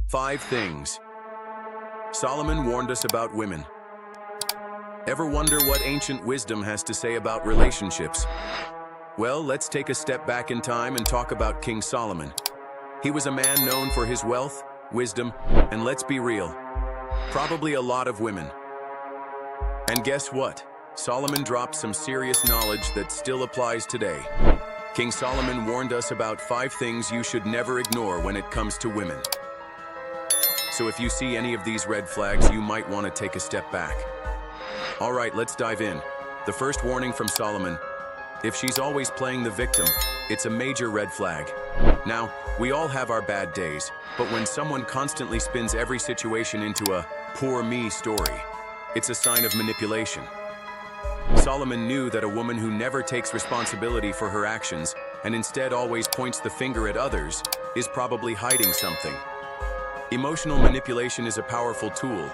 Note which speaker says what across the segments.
Speaker 1: 5 things Solomon warned us about women. Ever wonder what ancient wisdom has to say about relationships? Well, let's take a step back in time and talk about King Solomon. He was a man known for his wealth, wisdom, and let's be real, probably a lot of women. And guess what? Solomon dropped some serious knowledge that still applies today. King Solomon warned us about 5 things you should never ignore when it comes to women. So if you see any of these red flags, you might want to take a step back. All right, let's dive in. The first warning from Solomon: if she's always playing the victim, it's a major red flag. Now, we all have our bad days, but when someone constantly spins every situation into a poor me story, it's a sign of manipulation. Solomon knew that a woman who never takes responsibility for her actions and instead always points the finger at others is probably hiding something. Emotional manipulation is a powerful tool,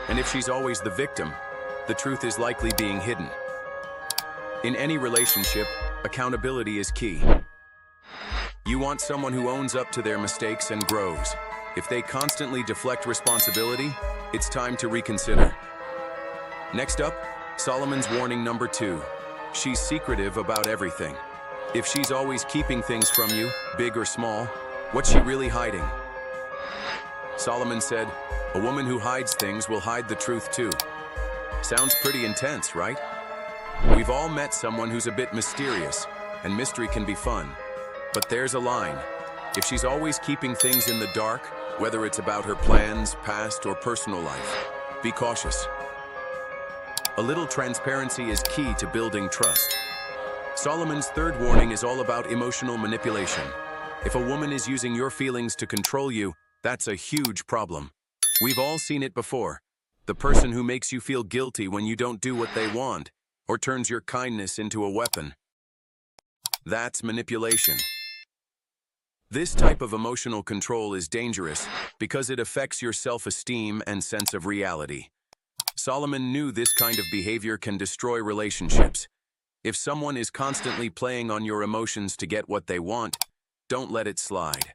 Speaker 1: and if she's always the victim, the truth is likely being hidden. In any relationship, accountability is key. You want someone who owns up to their mistakes and grows. If they constantly deflect responsibility, it's time to reconsider. Next up, Solomon's warning number 2. She's secretive about everything. If she's always keeping things from you, big or small, what's she really hiding? Solomon said, a woman who hides things will hide the truth too. Sounds pretty intense, right? We've all met someone who's a bit mysterious, and mystery can be fun. But there's a line. If she's always keeping things in the dark, whether it's about her plans, past, or personal life, be cautious. A little transparency is key to building trust. Solomon's third warning is all about emotional manipulation. If a woman is using your feelings to control you, that's a huge problem. We've all seen it before. The person who makes you feel guilty when you don't do what they want, or turns your kindness into a weapon. That's manipulation. This type of emotional control is dangerous because it affects your self-esteem and sense of reality. Solomon knew this kind of behavior can destroy relationships. If someone is constantly playing on your emotions to get what they want, don't let it slide.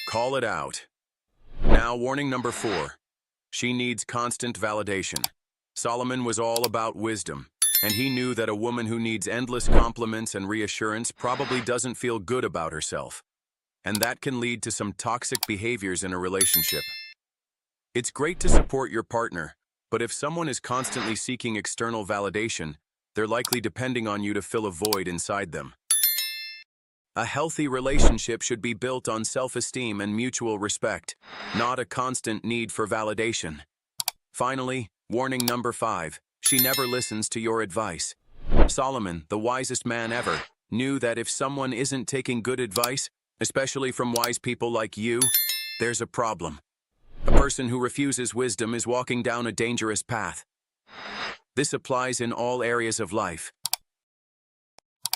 Speaker 1: Call it out. Now, warning number 4. She needs constant validation. Solomon was all about wisdom, and he knew that a woman who needs endless compliments and reassurance probably doesn't feel good about herself. And that can lead to some toxic behaviors in a relationship. It's great to support your partner, but if someone is constantly seeking external validation, they're likely depending on you to fill a void inside them. A healthy relationship should be built on self-esteem and mutual respect, not a constant need for validation. Finally, warning number 5, she never listens to your advice. Solomon, the wisest man ever, knew that if someone isn't taking good advice, especially from wise people like you, there's a problem. A person who refuses wisdom is walking down a dangerous path. This applies in all areas of life.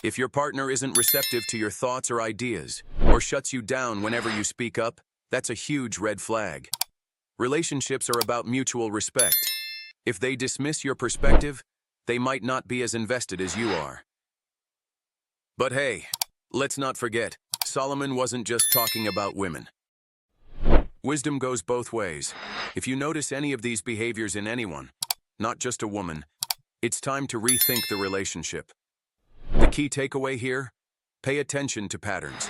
Speaker 1: If your partner isn't receptive to your thoughts or ideas, or shuts you down whenever you speak up, that's a huge red flag. Relationships are about mutual respect. If they dismiss your perspective, they might not be as invested as you are. But hey, let's not forget, Solomon wasn't just talking about women. Wisdom goes both ways. If you notice any of these behaviors in anyone, not just a woman, it's time to rethink the relationship. The key takeaway here: pay attention to patterns.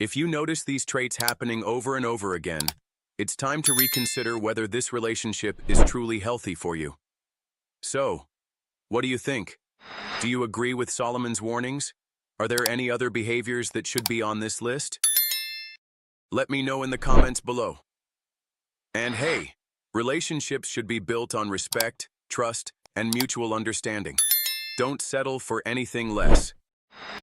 Speaker 1: If you notice these traits happening over and over again, it's time to reconsider whether this relationship is truly healthy for you. So, what do you think? Do you agree with Solomon's warnings? Are there any other behaviors that should be on this list? Let me know in the comments below. And hey, relationships should be built on respect, trust, and mutual understanding. Don't settle for anything less.